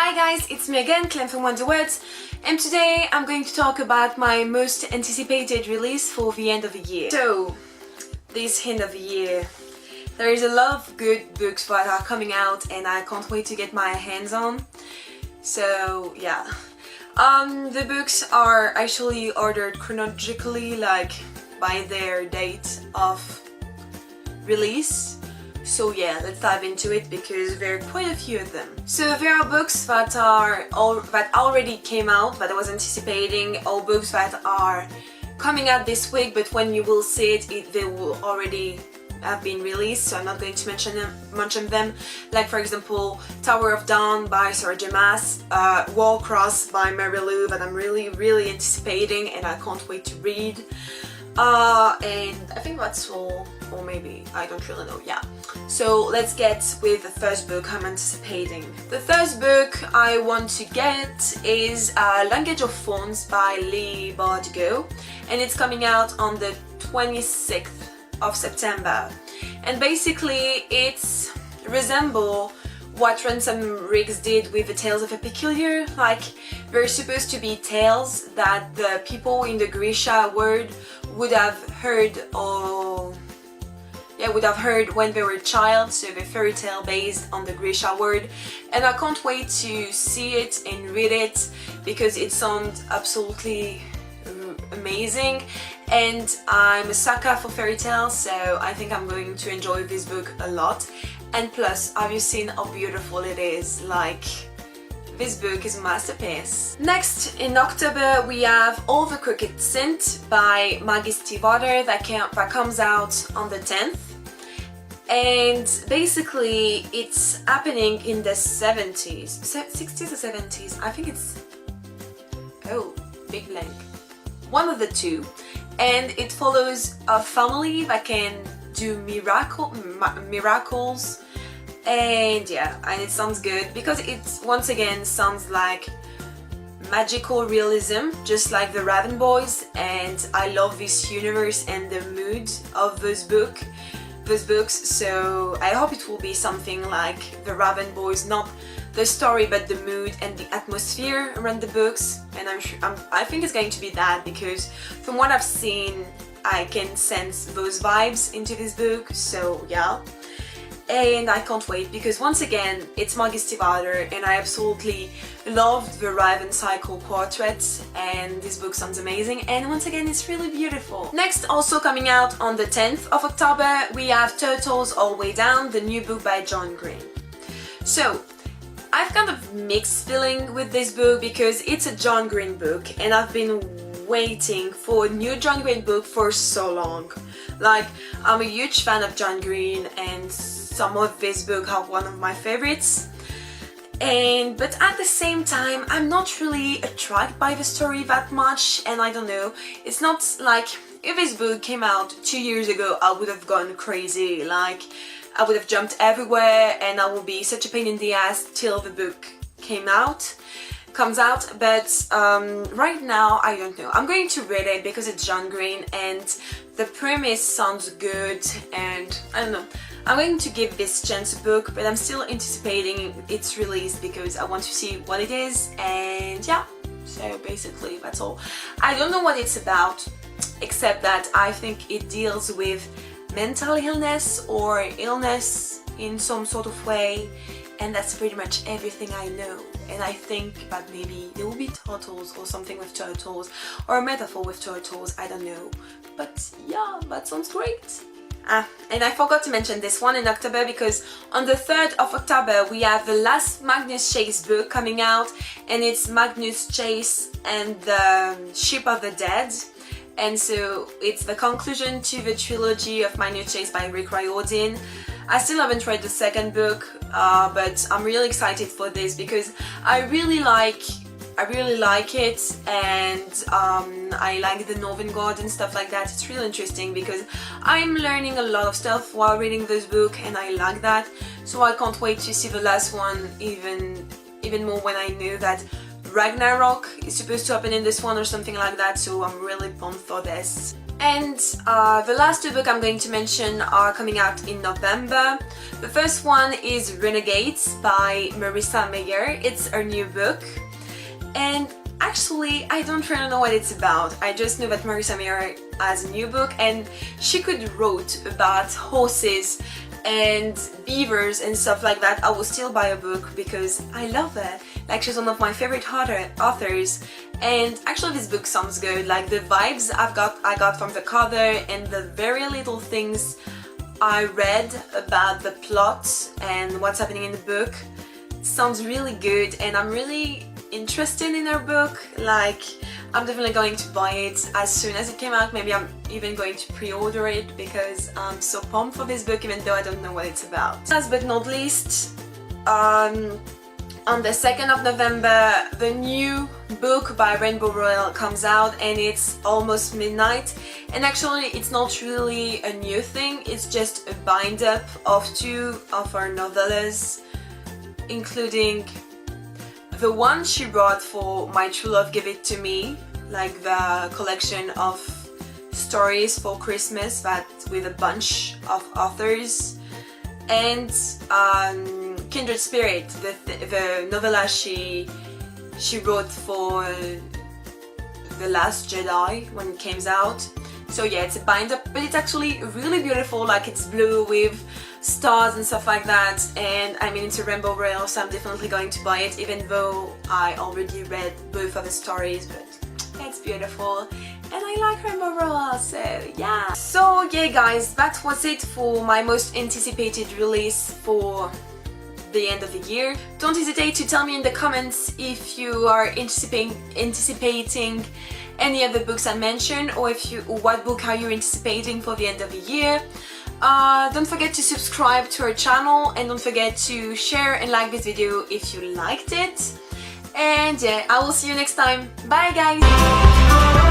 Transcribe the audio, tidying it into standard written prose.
Hi guys, it's me again, Clem from Wonderwords, and today I'm going to talk about my most anticipated release for the end of the year. So, this end of the year, there is a lot of good books that are coming out and I can't wait to get my hands on. So yeah, the books are actually ordered chronologically, like by their date of release. So yeah, let's dive into it because there are quite a few of them. So there are books that already came out that I was anticipating, or books that are coming out this week, but when you will see it, they will already have been released, so I'm not going to mention them. Like for example, Tower of Dawn by Sarah J. Maas, Warcross by Mary Lou that I'm really anticipating and I can't wait to read. And I think that's all, or maybe, I don't really know, yeah. So let's get with the first book I'm anticipating. The first book I want to get is Language of Thorns by Leigh Bardugo, and it's coming out on the 26th of September. And basically it's resemble what Ransom Riggs did with the Tales of a Peculiar. Like, they're supposed to be tales that the people in the Grisha world would have heard when they were a child, so the fairy tale based on the Grisha world, and I can't wait to see it and read it because it sounds absolutely amazing, and I'm a sucker for fairy tales, so I think I'm going to enjoy this book a lot. And plus, have you seen how beautiful it is? Like, this book is a masterpiece. Next, in October, we have All the Crooked Scent by Magnus that comes out on the 10th. And basically, it's happening in the 70s, 60s or 70s, I think it's, oh, big blank, one of the two. And it follows a family that can do miracles, and yeah, and it sounds good because it once again sounds like magical realism, just like the Raven Boys, and I love this universe and the mood of those books, so I hope it will be something like the Raven Boys, not the story but the mood and the atmosphere around the books, and I think it's going to be that because from what I've seen I can sense those vibes into this book, so yeah. And I can't wait because once again it's Magnus and I absolutely loved the Raven Cycle Quartet, and this book sounds amazing, and once again it's really beautiful. Next, also coming out on the 10th of October, we have Turtles All the Way Down, the new book by John Green. So I've kind of mixed feeling with this book because it's a John Green book and I've been waiting for a new John Green book for so long. Like, I'm a huge fan of John Green and some of his books are one of my favorites, but at the same time I'm not really attracted by the story that much, and I don't know, it's not like if this book came out 2 years ago I would have gone crazy, like I would have jumped everywhere and I would be such a pain in the ass till the book comes out, but right now I don't know. I'm going to read it because it's John Green and the premise sounds good, and I don't know, I'm going to give this chance a book, but I'm still anticipating its release because I want to see what it is, and yeah, so basically that's all. I don't know what it's about, except that I think it deals with mental illness or illness in some sort of way, and that's pretty much everything I know. And I think that maybe there will be turtles or something with turtles, or a metaphor with turtles, I don't know. But yeah, that sounds great. And I forgot to mention this one in October because on the 3rd of October we have the last Magnus Chase book coming out, and it's Magnus Chase and the Ship of the Dead. And so it's the conclusion to the trilogy of Magnus Chase by Rick Riordan. I still haven't read the second book, but I'm really excited for this because I really like it, and I like the Northern God and stuff like that. It's really interesting because I'm learning a lot of stuff while reading this book, and I like that. So I can't wait to see the last one even more when I know that Ragnarok is supposed to happen in this one or something like that, so I'm really pumped for this. And the last two books I'm going to mention are coming out in November. The first one is Renegades by Marissa Meyer. It's her new book. And actually, I don't really know what it's about. I just know that Marissa Meyer has a new book and she could wrote about horses and beavers and stuff like that. I will still buy a book because I love her. Like, she's one of my favorite authors, and actually this book sounds good. Like, the vibes I got from the cover and the very little things I read about the plot and what's happening in the book sounds really good, and I'm really interested in her book. Like, I'm definitely going to buy it as soon as it came out. Maybe I'm even going to pre-order it because I'm so pumped for this book, even though I don't know what it's about. Last but not least, on the 2nd of November, the new book by Rowell comes out, and it's Almost Midnight. And actually, it's not really a new thing, it's just a bind-up of two of her novellas, including the one she brought for My True Love Give It To Me, like the collection of stories for Christmas that with a bunch of authors, and Kindred Spirit, the novella she wrote for The Last Jedi when it came out. So yeah, it's a bind-up, but it's actually really beautiful. Like, it's blue with stars and stuff like that, and I mean, it's a Rowell, so I'm definitely going to buy it, even though I already read both of the stories, but it's beautiful and I like Rowell, so yeah. So yeah guys, that was it for my most anticipated release for the end of the year. Don't hesitate to tell me in the comments if you are anticipating any of the books I mentioned, or what book are you anticipating for the end of the year. Don't forget to subscribe to our channel, and don't forget to share and like this video if you liked it. And yeah, I will see you next time. Bye guys!